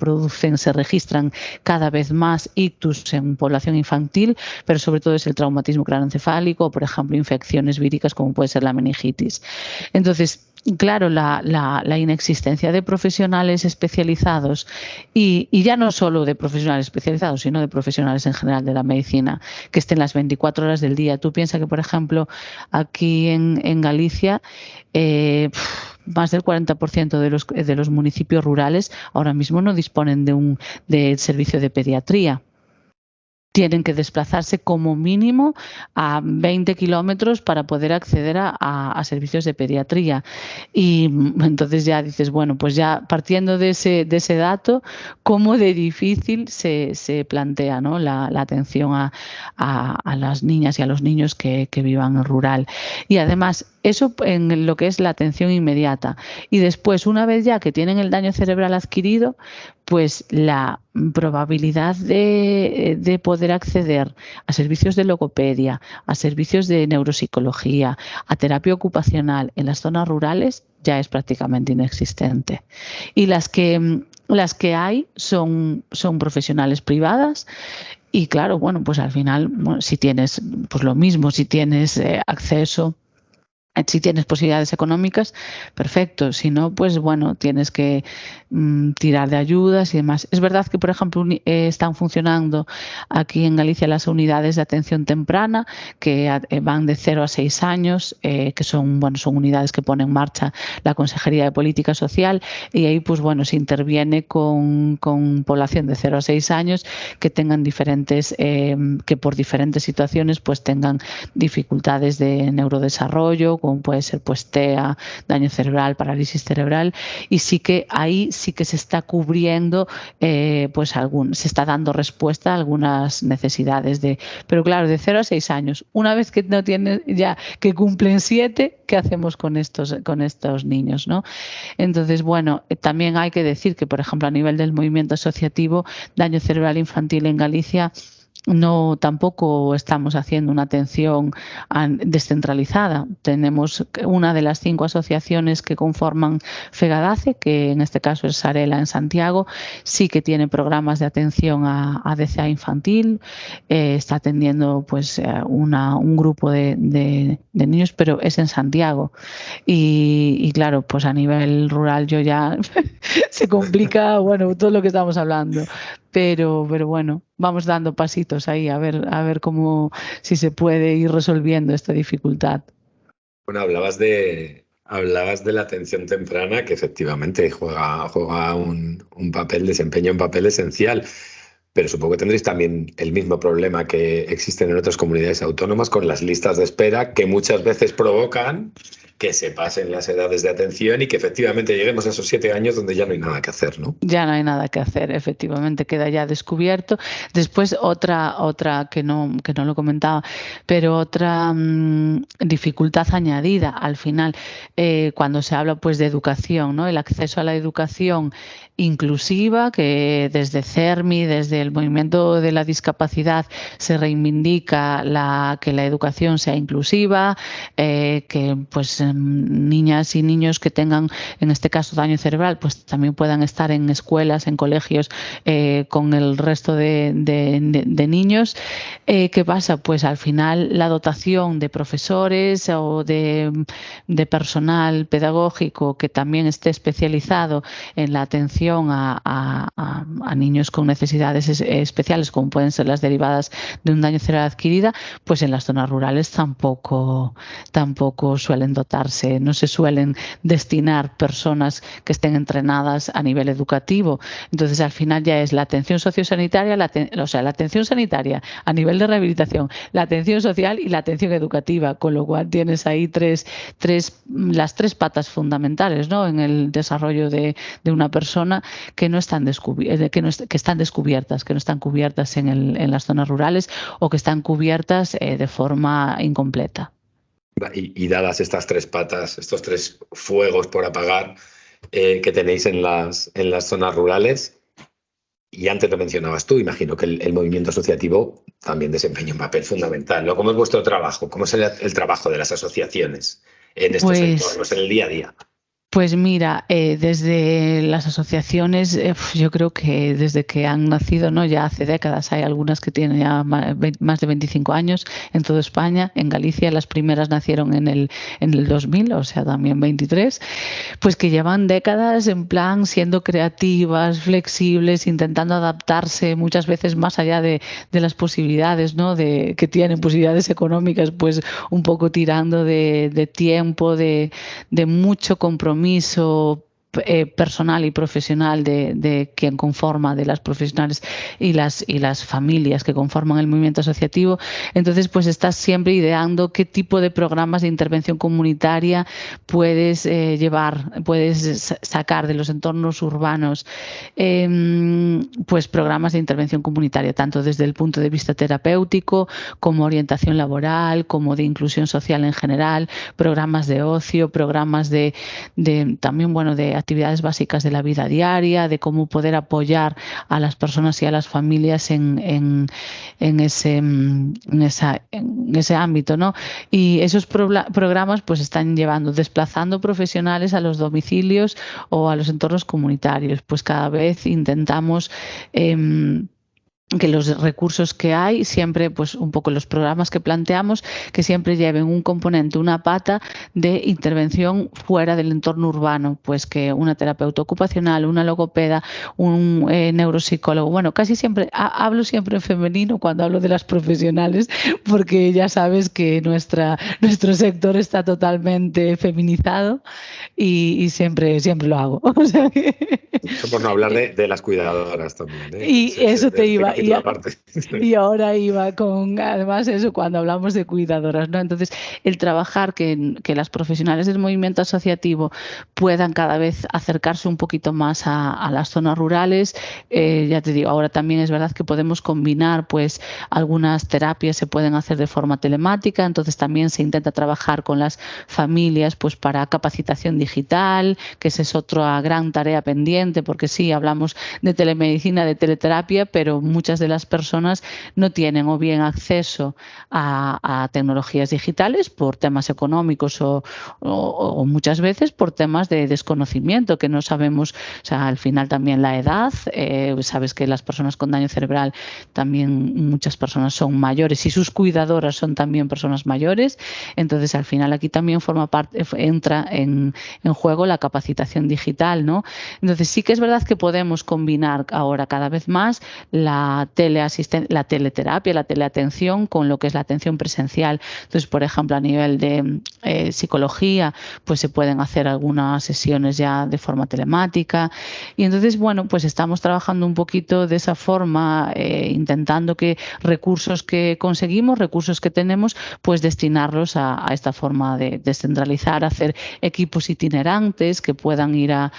registran cada vez más ictus en población infantil, pero sobre todo es el traumatismo cráneoencefálico o, por ejemplo, infecciones víricas como puede ser la meningitis. Entonces, claro, la inexistencia de profesionales especializados y ya no solo de profesionales especializados, sino de profesionales en general de la medicina que estén las 24 horas del día. Tú piensas que, por ejemplo, aquí en Galicia, más del 40% de los municipios rurales ahora mismo no disponen de servicio de pediatría. Tienen que desplazarse como mínimo a 20 kilómetros para poder acceder a servicios de pediatría. Y entonces ya dices, bueno, pues ya partiendo de ese dato, cómo de difícil se plantea, ¿no? la atención a las niñas y a los niños que vivan en rural. Y además, eso en lo que es la atención inmediata. Y después, una vez ya que tienen el daño cerebral adquirido, pues la probabilidad de poder acceder a servicios de logopedia, a servicios de neuropsicología, a terapia ocupacional en las zonas rurales ya es prácticamente inexistente. Y las que hay son profesionales privadas. Y claro, bueno, pues al final, bueno, si tienes, pues lo mismo, si tienes acceso, si tienes posibilidades económicas, perfecto. Si no, pues bueno, tienes que tirar de ayudas y demás. Es verdad que, por ejemplo, están funcionando aquí en Galicia las unidades de atención temprana que van de 0 a 6 años, que son unidades que pone en marcha la Consejería de Política Social y ahí pues bueno se interviene con población de 0 a 6 años que tengan que por diferentes situaciones pues tengan dificultades de neurodesarrollo, como puede ser pues TEA, daño cerebral, parálisis cerebral, y sí que ahí sí que se está cubriendo, se está dando respuesta a algunas necesidades pero claro, de 0 a 6 años. Una vez que no tienen ya, que cumplen 7, ¿qué hacemos con estos niños, ¿no? Entonces, bueno, también hay que decir que, por ejemplo, a nivel del movimiento asociativo, daño cerebral infantil en Galicia, no tampoco estamos haciendo una atención descentralizada. Tenemos una de las 5 asociaciones que conforman FEGADACE, que en este caso es Sarela en Santiago, sí que tiene programas de atención a DCA infantil, está atendiendo pues un grupo de niños, pero es en Santiago. Y claro, pues a nivel rural yo ya se complica, bueno, todo lo que estamos hablando. Pero bueno, vamos dando pasitos ahí a ver cómo, si se puede ir resolviendo esta dificultad. Bueno, hablabas de Hablabas de la atención temprana, que efectivamente juega un papel, desempeña un papel esencial, pero supongo que tendréis también el mismo problema que existen en otras comunidades autónomas con las listas de espera que muchas veces provocan que se pasen las edades de atención y que efectivamente lleguemos a esos 7 años donde ya no hay nada que hacer, ¿no? Ya no hay nada que hacer, efectivamente, queda ya descubierto. Después otra que no lo comentaba, pero otra dificultad añadida al final, cuando se habla pues de educación, ¿no? El acceso a la educación inclusiva, que desde CERMI, desde el movimiento de la discapacidad, se reivindica que la educación sea inclusiva, que pues niñas y niños que tengan, en este caso, daño cerebral, pues también puedan estar en escuelas, en colegios con el resto de niños. ¿Qué pasa? Pues al final la dotación de profesores o de personal pedagógico que también esté especializado en la atención a niños con necesidades especiales, como pueden ser las derivadas de un daño cerebral adquirida, pues en las zonas rurales tampoco suelen dotarse, no se suelen destinar personas que estén entrenadas a nivel educativo. Entonces, al final ya es la atención sociosanitaria, la atención sanitaria a nivel de rehabilitación, la atención social y la atención educativa, con lo cual tienes ahí las tres patas fundamentales, ¿no?, en el desarrollo de una persona que no están que están descubiertas, que no están cubiertas en las zonas rurales o que están cubiertas de forma incompleta. Y dadas estas 3 patas, estos 3 fuegos por apagar que tenéis en las zonas rurales, y antes lo mencionabas tú, imagino que el movimiento asociativo también desempeña un papel fundamental, ¿no? ¿Cómo es vuestro trabajo? ¿Cómo es el trabajo de las asociaciones en estos entornos, en el día a día? Pues mira, desde las asociaciones, yo creo que desde que han nacido, ¿no?, ya hace décadas, hay algunas que tienen ya más de 25 años en toda España. En Galicia las primeras nacieron en el 2000, o sea, también 23, pues que llevan décadas en plan siendo creativas, flexibles, intentando adaptarse muchas veces más allá de las posibilidades, ¿no?, que tienen posibilidades económicas, pues un poco tirando de tiempo, de mucho compromiso personal y profesional de quien conforma, de las profesionales y las familias que conforman el movimiento asociativo. Entonces, pues estás siempre ideando qué tipo de programas de intervención comunitaria puedes puedes sacar de los entornos urbanos, pues programas de intervención comunitaria, tanto desde el punto de vista terapéutico como orientación laboral, como de inclusión social en general, programas de ocio, programas también, bueno, de actividades básicas de la vida diaria, de cómo poder apoyar a las personas y a las familias en ese ámbito, ¿no? Y esos programas pues están desplazando profesionales a los domicilios o a los entornos comunitarios. Pues cada vez intentamos que los recursos que hay, siempre pues un poco los programas que planteamos, que siempre lleven un componente, una pata de intervención fuera del entorno urbano, pues que una terapeuta ocupacional, una logopeda, un neuropsicólogo, bueno, casi siempre, hablo siempre en femenino cuando hablo de las profesionales, porque ya sabes que nuestro sector está totalmente feminizado y siempre lo hago. O sea que... Eso por no hablar de las cuidadoras también, ¿eh? Y eso te iba... Y ahora iba con, además, eso cuando hablamos de cuidadoras, ¿no? Entonces, el trabajar que las profesionales del movimiento asociativo puedan cada vez acercarse un poquito más a las zonas rurales. Ya te digo, ahora también es verdad que podemos combinar, pues algunas terapias se pueden hacer de forma telemática, entonces también se intenta trabajar con las familias pues para capacitación digital, que esa es otra gran tarea pendiente, porque sí, hablamos de telemedicina, de teleterapia, pero muchas de las personas no tienen o bien acceso a tecnologías digitales por temas económicos o muchas veces por temas de desconocimiento, que no sabemos, o sea, al final también la edad, sabes que las personas con daño cerebral también muchas personas son mayores y sus cuidadoras son también personas mayores, entonces al final aquí también entra en juego la capacitación digital, ¿no? Entonces sí que es verdad que podemos combinar ahora cada vez más la la teleterapia, la teleatención con lo que es la atención presencial. Entonces, por ejemplo, a nivel de psicología, pues se pueden hacer algunas sesiones ya de forma telemática. Y entonces, bueno, pues estamos trabajando un poquito de esa forma, intentando que recursos que conseguimos, recursos que tenemos, pues destinarlos a esta forma de descentralizar, hacer equipos itinerantes que puedan ir a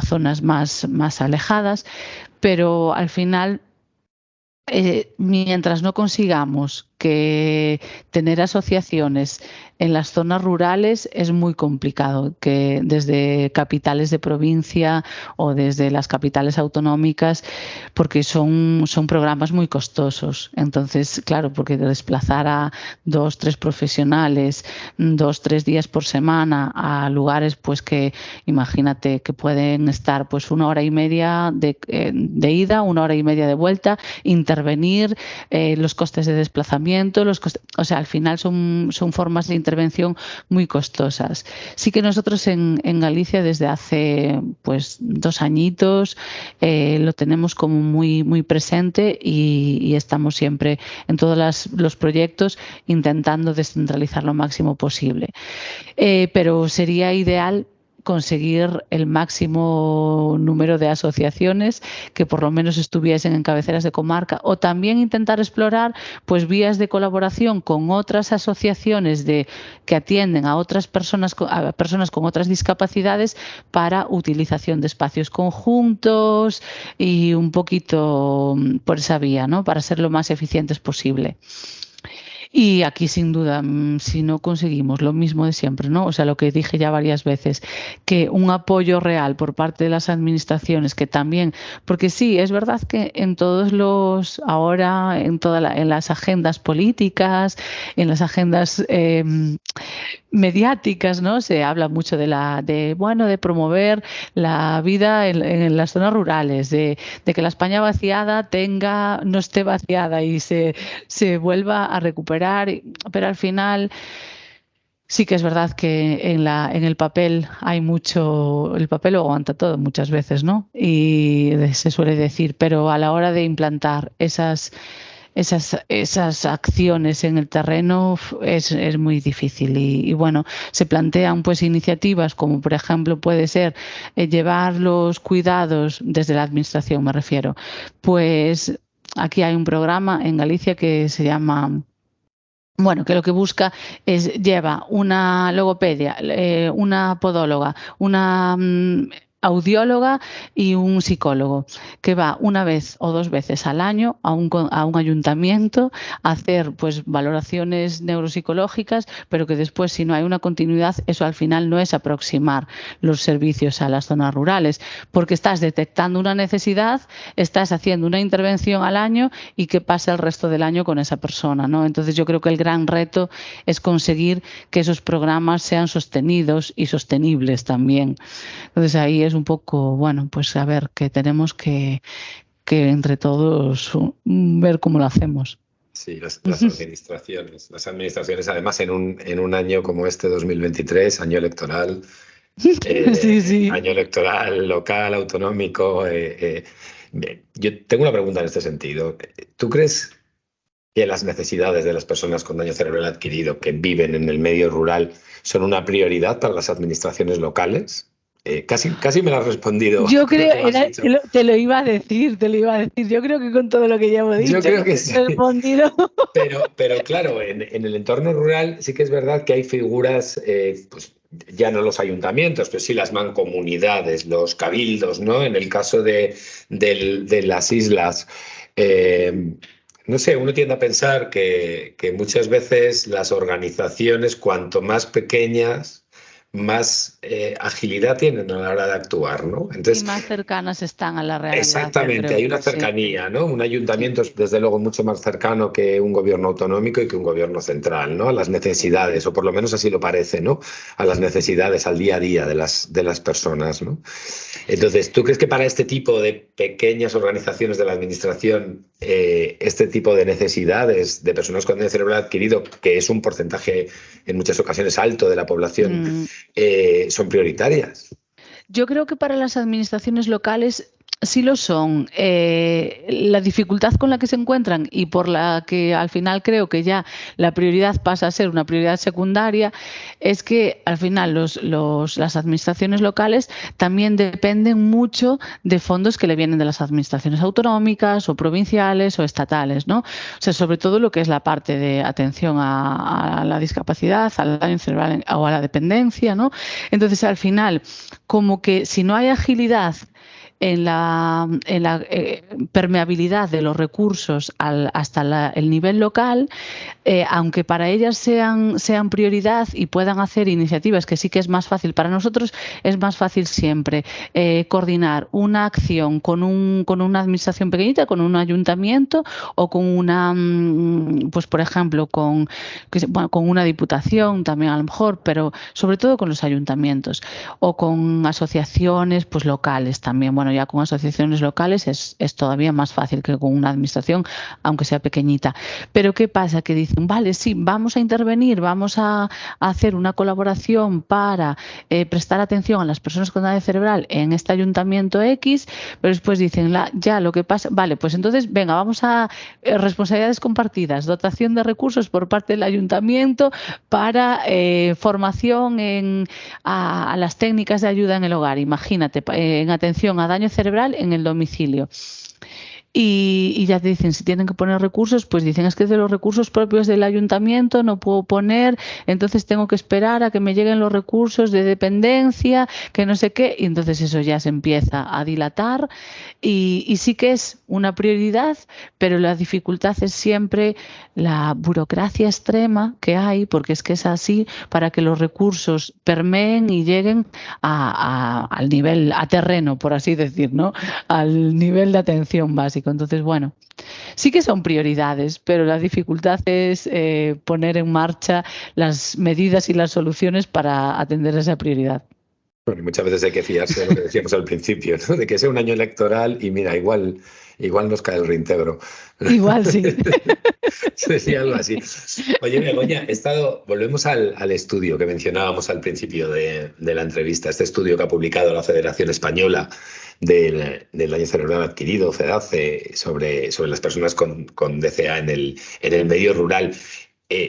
zonas más alejadas, pero al final, mientras no consigamos que tener asociaciones en las zonas rurales, es muy complicado que desde capitales de provincia o desde las capitales autonómicas, porque son programas muy costosos. Entonces, claro, porque desplazar a 2, 3 profesionales 2, 3 días por semana a lugares, pues que imagínate que pueden estar pues 1 hora y media de ida, 1 hora y media de vuelta, intervenir, los costes de desplazamiento, o sea, al final son formas de intervención muy costosas. Sí que nosotros en Galicia desde hace pues 2 añitos lo tenemos como muy presente y estamos siempre en todos los proyectos intentando descentralizar lo máximo posible. Pero sería ideal conseguir el máximo número de asociaciones que por lo menos estuviesen en cabeceras de comarca, o también intentar explorar pues vías de colaboración con otras asociaciones que atienden a otras personas con otras discapacidades para utilización de espacios conjuntos y un poquito por esa vía, ¿no? Para ser lo más eficientes posible. Y aquí, sin duda, si no conseguimos lo mismo de siempre, ¿no? O sea, lo que dije ya varias veces, que un apoyo real por parte de las administraciones, que también, porque sí, es verdad que en ahora, en las agendas políticas, en las agendas mediáticas, ¿no? Se habla mucho de promover la vida en las zonas rurales, de que la España vaciada no esté vaciada y se vuelva a recuperar, pero al final sí que es verdad que en el papel el papel lo aguanta todo muchas veces, ¿no? Y se suele decir, pero a la hora de implantar esas acciones en el terreno es muy difícil y bueno, se plantean pues iniciativas como por ejemplo puede ser llevar los cuidados desde la administración, me refiero. Pues aquí hay un programa en Galicia que se llama, bueno, que lo que busca lleva una logopedia, una podóloga, una audióloga y un psicólogo, que va 1 vez o 2 veces al año a un ayuntamiento a hacer pues valoraciones neuropsicológicas, pero que después, si no hay una continuidad, eso al final no es aproximar los servicios a las zonas rurales, porque estás detectando una necesidad, estás haciendo una intervención al año y qué pasa el resto del año con esa persona, ¿no? Entonces yo creo que el gran reto es conseguir que esos programas sean sostenidos y sostenibles también. Entonces ahí es un poco, bueno, pues a ver, que tenemos que entre todos ver cómo lo hacemos. Sí, las administraciones además en un año como este 2023, año electoral, sí. Año electoral local, autonómico. Yo tengo una pregunta en este sentido. ¿Tú crees que las necesidades de las personas con daño cerebral adquirido que viven en el medio rural son una prioridad para las administraciones locales? Casi me lo has respondido. Yo creo, te lo iba a decir. Yo creo que con todo lo que ya hemos dicho, yo creo que sí. He respondido. Pero claro, en el entorno rural sí que es verdad que hay figuras, pues ya no los ayuntamientos, pero sí las mancomunidades, los cabildos, ¿no? En el caso de las islas. No sé, uno tiende a pensar que muchas veces las organizaciones, cuanto más pequeñas, más agilidad tienen a la hora de actuar, ¿no? Entonces, y más cercanas están a la realidad. Exactamente, hay una cercanía, sí. ¿No? Un ayuntamiento es desde luego mucho más cercano que un gobierno autonómico y que un gobierno central, ¿no? A las necesidades, o por lo menos así lo parece, ¿no? A las necesidades, al día a día de las personas, ¿no? Entonces, ¿tú crees que para este tipo de pequeñas organizaciones de la administración, este tipo de necesidades de personas con daño cerebral adquirido, que es un porcentaje en muchas ocasiones alto de la población, son prioritarias? Yo creo que para las administraciones locales Sí lo son. La dificultad con la que se encuentran y por la que al final creo que ya la prioridad pasa a ser una prioridad secundaria es que al final las administraciones locales también dependen mucho de fondos que le vienen de las administraciones autonómicas o provinciales o estatales, ¿no? O sea, sobre todo lo que es la parte de atención a la discapacidad, al daño cerebral o a la dependencia, ¿no? Entonces, al final, como que si no hay agilidad en la permeabilidad de los recursos hasta el nivel local, aunque para ellas sean prioridad y puedan hacer iniciativas, que sí que es más fácil para nosotros, es más fácil siempre coordinar una acción con una administración pequeñita, con un ayuntamiento o con una, pues por ejemplo, con una diputación también a lo mejor, pero sobre todo con los ayuntamientos o con asociaciones pues locales también. Bueno, ya con asociaciones locales es todavía más fácil que con una administración, aunque sea pequeñita. Pero ¿qué pasa? Que dicen, vale, sí, vamos a intervenir, vamos a hacer una colaboración para prestar atención a las personas con daño cerebral en este ayuntamiento X, pero después dicen, ya lo que pasa, vale, pues entonces, venga, vamos a responsabilidades compartidas, dotación de recursos por parte del ayuntamiento para formación a las técnicas de ayuda en el hogar, imagínate, en atención a daño cerebral en el domicilio. Y ya te dicen, si tienen que poner recursos, pues dicen, es que de los recursos propios del ayuntamiento no puedo poner, entonces tengo que esperar a que me lleguen los recursos de dependencia, que no sé qué, y entonces eso ya se empieza a dilatar y sí que es una prioridad, pero la dificultad es siempre la burocracia extrema que hay, porque es que es así, para que los recursos permeen y lleguen al nivel, a terreno, por así decir, ¿no? Al nivel de atención básica. Entonces, bueno, sí que son prioridades, pero la dificultad es poner en marcha las medidas y las soluciones para atender esa prioridad. Bueno, muchas veces hay que fiarse de lo que decíamos al principio, ¿no? De que sea un año electoral y mira, igual nos cae el reintegro. Igual sí. Sería algo así. Oye, Begoña, volvemos al estudio que mencionábamos al principio de la entrevista, este estudio que ha publicado la Federación Española del Daño Cerebral Adquirido, FEDACE, sobre las personas con DCA en el medio rural.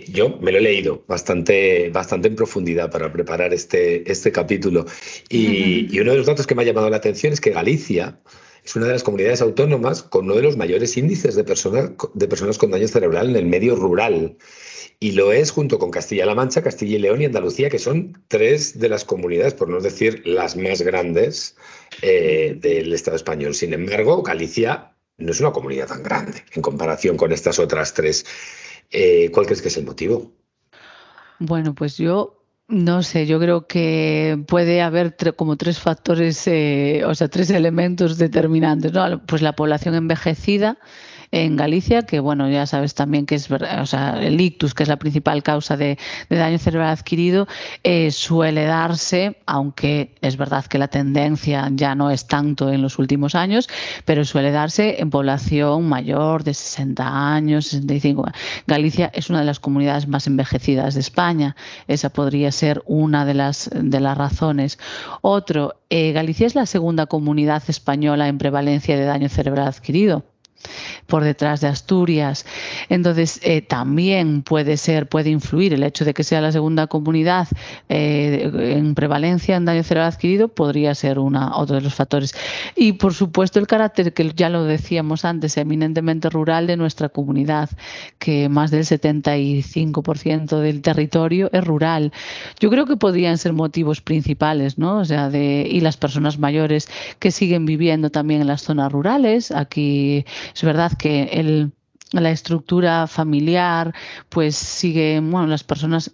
Yo me lo he leído bastante en profundidad para preparar este capítulo y uno de los datos que me ha llamado la atención es que Galicia es una de las comunidades autónomas con uno de los mayores índices de personas con daño cerebral en el medio rural. Y lo es junto con Castilla-La Mancha, Castilla y León y Andalucía, que son tres de las comunidades, por no decir las más grandes del Estado español. Sin embargo, Galicia no es una comunidad tan grande en comparación con estas otras tres. ¿Cuál crees que es el motivo? Bueno, pues yo no sé, yo creo que puede haber como tres factores, o sea, tres elementos determinantes, ¿no? Pues la población envejecida en Galicia, que bueno, ya sabes también que es verdad, o sea, el ictus, que es la principal causa de daño cerebral adquirido, suele darse, aunque es verdad que la tendencia ya no es tanto en los últimos años, pero suele darse en población mayor de 60 años, 65. Galicia es una de las comunidades más envejecidas de España, esa podría ser una de las razones. Otro, Galicia es la segunda comunidad española en prevalencia de daño cerebral adquirido, por detrás de Asturias. Entonces, también puede influir el hecho de que sea la segunda comunidad en prevalencia en daño cerebral adquirido, podría ser otro de los factores. Y, por supuesto, el carácter, que ya lo decíamos antes, eminentemente rural de nuestra comunidad, que más del 75% del territorio es rural. Yo creo que podrían ser motivos principales, ¿no? O sea, y las personas mayores que siguen viviendo también en las zonas rurales. Aquí es verdad que la estructura familiar pues sigue, bueno, las personas,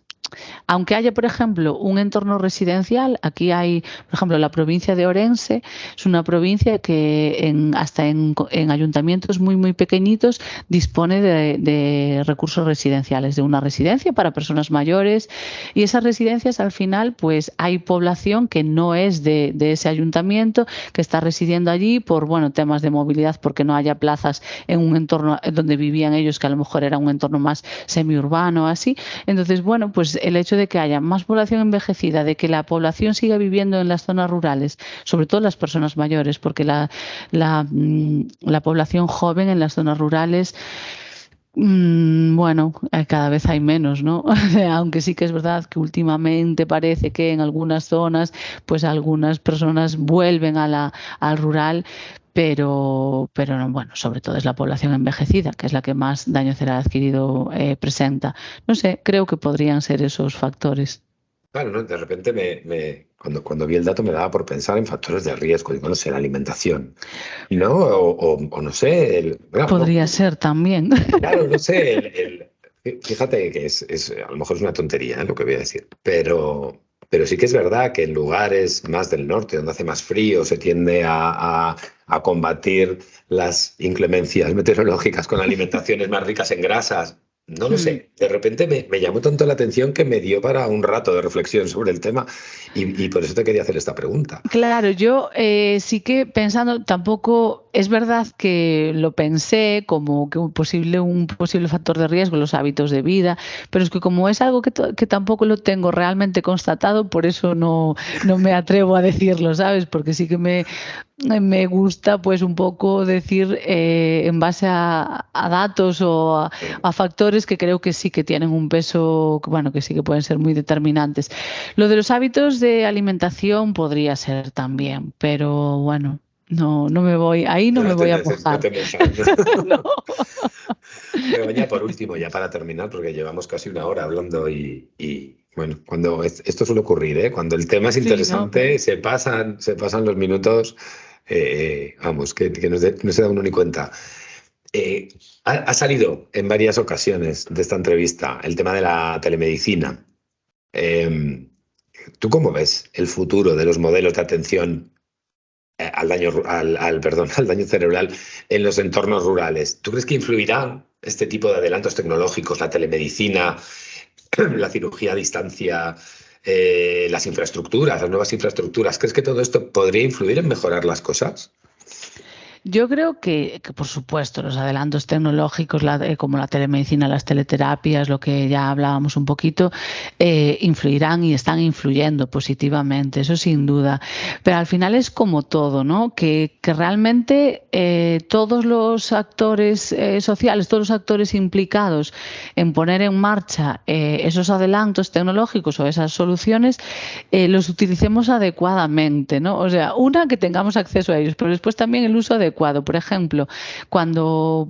aunque haya, por ejemplo, un entorno residencial, aquí hay, por ejemplo, la provincia de Orense, es una provincia que hasta en ayuntamientos muy, muy pequeñitos dispone de recursos residenciales, de una residencia para personas mayores, y esas residencias al final pues hay población que no es de ese ayuntamiento, que está residiendo allí por, bueno, temas de movilidad, porque no haya plazas en un entorno donde vivían ellos, que a lo mejor era un entorno más semiurbano, así. Entonces, bueno, pues pues el hecho de que haya más población envejecida, de que la población siga viviendo en las zonas rurales, sobre todo las personas mayores, porque la población joven en las zonas rurales, bueno, cada vez hay menos, ¿no? Aunque sí que es verdad que últimamente parece que en algunas zonas, pues algunas personas vuelven al rural, pero no, bueno, sobre todo es la población envejecida, que es la que más daño cerebral adquirido presenta. No sé, creo que podrían ser esos factores. Claro, ¿no? De repente cuando vi el dato me daba por pensar en factores de riesgo. Digo, no sé, la alimentación, ¿no? O no sé. Podría ser también. Claro, no sé. Fíjate que a lo mejor es una tontería, lo que voy a decir, pero sí que es verdad que en lugares más del norte, donde hace más frío, se tiende a combatir las inclemencias meteorológicas con alimentaciones más ricas en grasas. No lo sé, de repente me llamó tanto la atención que me dio para un rato de reflexión sobre el tema y por eso te quería hacer esta pregunta. Claro, yo sí que pensando, tampoco es verdad que lo pensé como que un posible factor de riesgo, los hábitos de vida, pero es que como es algo que tampoco lo tengo realmente constatado, por eso no me atrevo a decirlo, ¿sabes? Porque sí que me gusta pues un poco decir en base a datos o a factores que creo que sí que tienen un peso, bueno, que sí que pueden ser muy determinantes. Lo de los hábitos de alimentación podría ser también, pero bueno, no me voy, ahí no me voy a mojar. No. Pero ya por último, ya para terminar, porque llevamos casi una hora hablando y bueno, cuando esto suele ocurrir, ¿eh? Cuando el tema es interesante, sí, ¿no? se pasan los minutos, vamos, que no se da uno ni cuenta. Ha salido en varias ocasiones de esta entrevista el tema de la telemedicina. ¿Tú cómo ves el futuro de los modelos de atención al daño cerebral en los entornos rurales? ¿Tú crees que influirán este tipo de adelantos tecnológicos, la telemedicina, la cirugía a distancia, las infraestructuras, las nuevas infraestructuras? ¿Crees que todo esto podría influir en mejorar las cosas? Yo creo que por supuesto, los adelantos tecnológicos como la telemedicina, las teleterapias, lo que ya hablábamos un poquito, influirán y están influyendo positivamente, eso sin duda. Pero al final es como todo, ¿no? Que realmente todos los actores sociales, todos los actores implicados en poner en marcha esos adelantos tecnológicos o esas soluciones, los utilicemos adecuadamente, ¿no? O sea, que tengamos acceso a ellos, pero después también el uso adecuado. Por ejemplo, cuando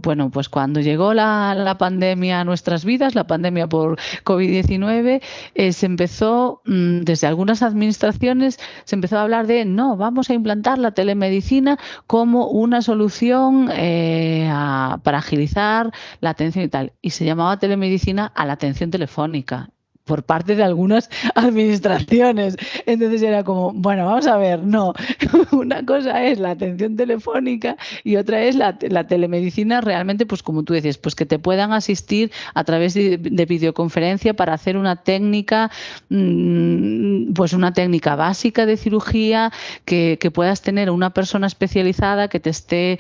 llegó la pandemia a nuestras vidas, la pandemia por COVID-19, se empezó, desde algunas administraciones, se empezó a hablar de vamos a implantar la telemedicina como una solución para agilizar la atención y tal. Y se llamaba telemedicina a la atención telefónica por parte de algunas administraciones. Entonces era como, bueno, vamos a ver, no. Una cosa es la atención telefónica y otra es la telemedicina realmente, pues como tú decías, pues que te puedan asistir a través de videoconferencia para hacer una técnica, pues una técnica básica de cirugía, que puedas tener una persona especializada que te esté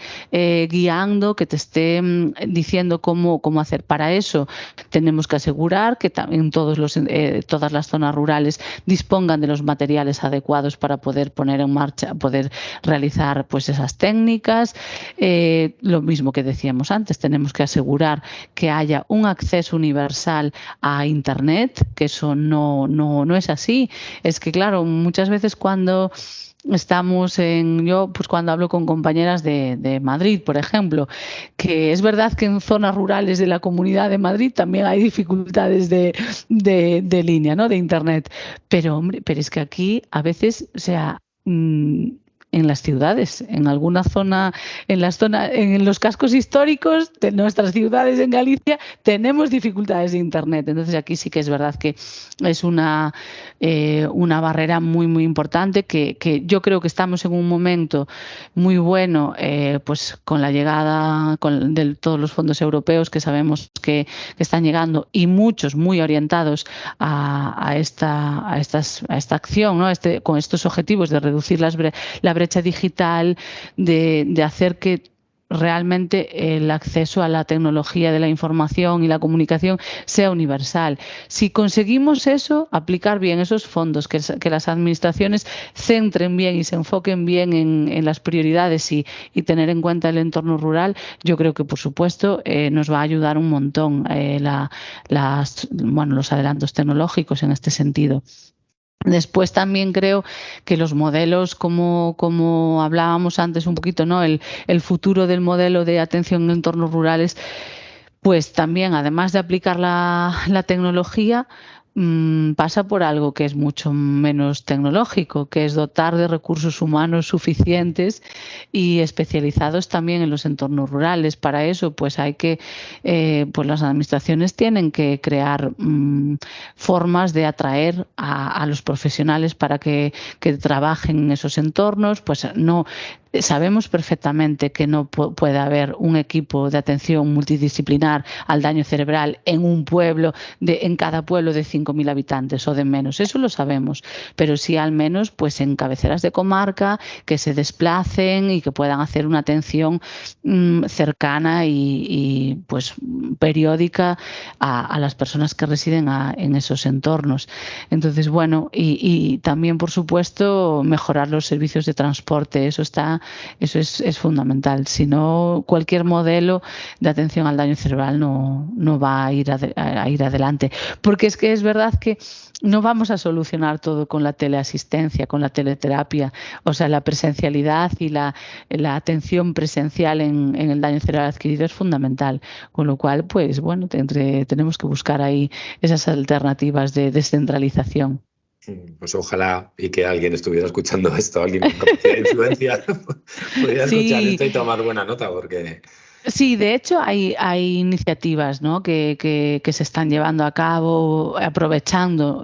guiando, que te esté diciendo cómo hacer. Para eso tenemos que asegurar que también todas las zonas rurales dispongan de los materiales adecuados para poder poner en marcha, poder realizar pues esas técnicas. Lo mismo que decíamos antes, tenemos que asegurar que haya un acceso universal a Internet, que eso no es así. Es que claro, muchas veces cuando cuando hablo con compañeras de Madrid, por ejemplo, que es verdad que en zonas rurales de la Comunidad de Madrid también hay dificultades de línea, ¿no? De Internet. Pero es que aquí a veces, o sea, en las ciudades, en alguna zona, en los cascos históricos de nuestras ciudades en Galicia, tenemos dificultades de Internet. Entonces aquí sí que es verdad que es una barrera muy, muy importante que yo creo que estamos en un momento muy bueno, pues con la llegada de todos los fondos europeos que sabemos que están llegando y muchos muy orientados a esta acción, ¿no? Con estos objetivos de reducir la brecha digital, de hacer que realmente el acceso a la tecnología de la información y la comunicación sea universal. Si conseguimos eso, aplicar bien esos fondos, que las administraciones centren bien y se enfoquen bien en las prioridades y tener en cuenta el entorno rural, yo creo que, por supuesto, nos va a ayudar un montón los adelantos tecnológicos en este sentido. Después también creo que los modelos, como hablábamos antes un poquito, ¿no? El futuro del modelo de atención en entornos rurales, pues también, además de aplicar la tecnología, pasa por algo que es mucho menos tecnológico, que es dotar de recursos humanos suficientes y especializados también en los entornos rurales. Para eso, pues hay que, pues las administraciones tienen que crear formas de atraer a los profesionales para que trabajen en esos entornos. Pues no. Sabemos perfectamente que no puede haber un equipo de atención multidisciplinar al daño cerebral en cada pueblo de 5.000 habitantes o de menos. Eso lo sabemos, pero sí al menos pues en cabeceras de comarca que se desplacen y que puedan hacer una atención cercana y pues periódica a las personas que residen en esos entornos. Entonces, bueno, y también, por supuesto, mejorar los servicios de transporte. Eso es fundamental. Si no, cualquier modelo de atención al daño cerebral no va a ir adelante. Porque es que es verdad que no vamos a solucionar todo con la teleasistencia, con la teleterapia. O sea, la presencialidad y la atención presencial en el daño cerebral adquirido es fundamental. Con lo cual, pues bueno, tenemos que buscar ahí esas alternativas de descentralización. Pues ojalá y que alguien estuviera escuchando esto, alguien con capacidad de influencia pudiera escuchar esto y tomar buena nota, porque... Sí, de hecho hay iniciativas, ¿no? que se están llevando a cabo aprovechando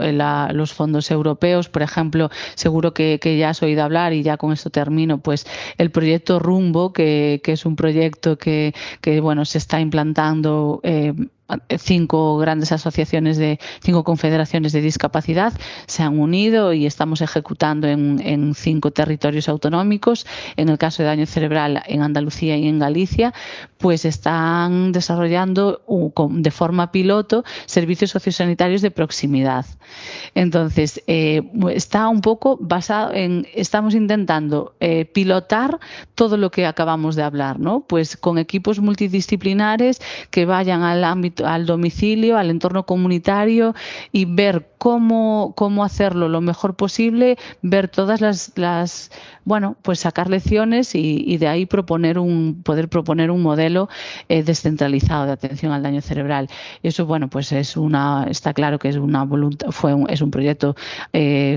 los fondos europeos. Por ejemplo, seguro que ya has oído hablar, y ya con esto termino, pues el proyecto Rumbo, que es un proyecto que bueno, se está implantando 5 grandes asociaciones 5 confederaciones de discapacidad se han unido y estamos ejecutando en 5 territorios autonómicos. En el caso de daño cerebral en Andalucía y en Galicia, pues están desarrollando de forma piloto servicios sociosanitarios de proximidad. Entonces, está un poco basado estamos intentando pilotar todo lo que acabamos de hablar, ¿no? Pues con equipos multidisciplinares que vayan al domicilio, al entorno comunitario, y ver cómo hacerlo lo mejor posible, ver todas las pues sacar lecciones y de ahí poder proponer un modelo descentralizado de atención al daño cerebral. Y eso, bueno, pues está claro que es una voluntad, es un proyecto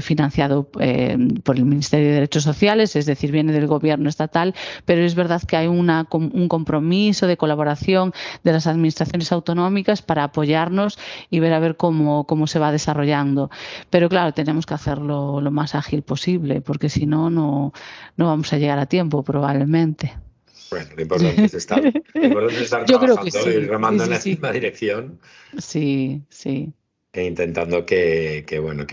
financiado por el Ministerio de Derechos Sociales, es decir, viene del gobierno estatal, pero es verdad que hay un compromiso de colaboración de las administraciones autonómicas para apoyarnos y ver a ver cómo se va desarrollando. Pero claro, tenemos que hacerlo lo más ágil posible, porque si no vamos a llegar a tiempo probablemente. Bueno, lo importante es estar Yo creo trabajando que sí, y remando en la sí. misma dirección. Sí, sí. E intentando que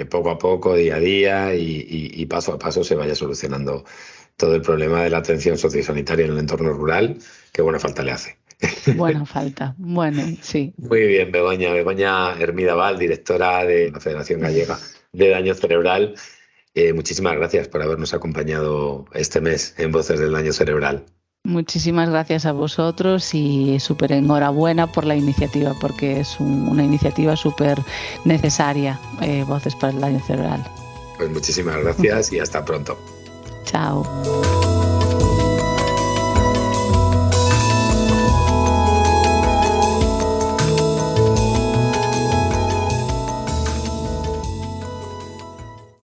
poco a poco, día a día y paso a paso se vaya solucionando todo el problema de la atención sociosanitaria en el entorno rural, que buena falta le hace. Buena falta, bueno, sí. Muy bien, Begoña Hermida Val, directora de la Federación Gallega de Daño Cerebral. Muchísimas gracias por habernos acompañado este mes en Voces del Daño Cerebral. Muchísimas gracias a vosotros y súper enhorabuena por la iniciativa, porque es una iniciativa súper necesaria, Voces para el Daño Cerebral. Pues muchísimas gracias y hasta pronto. Chao.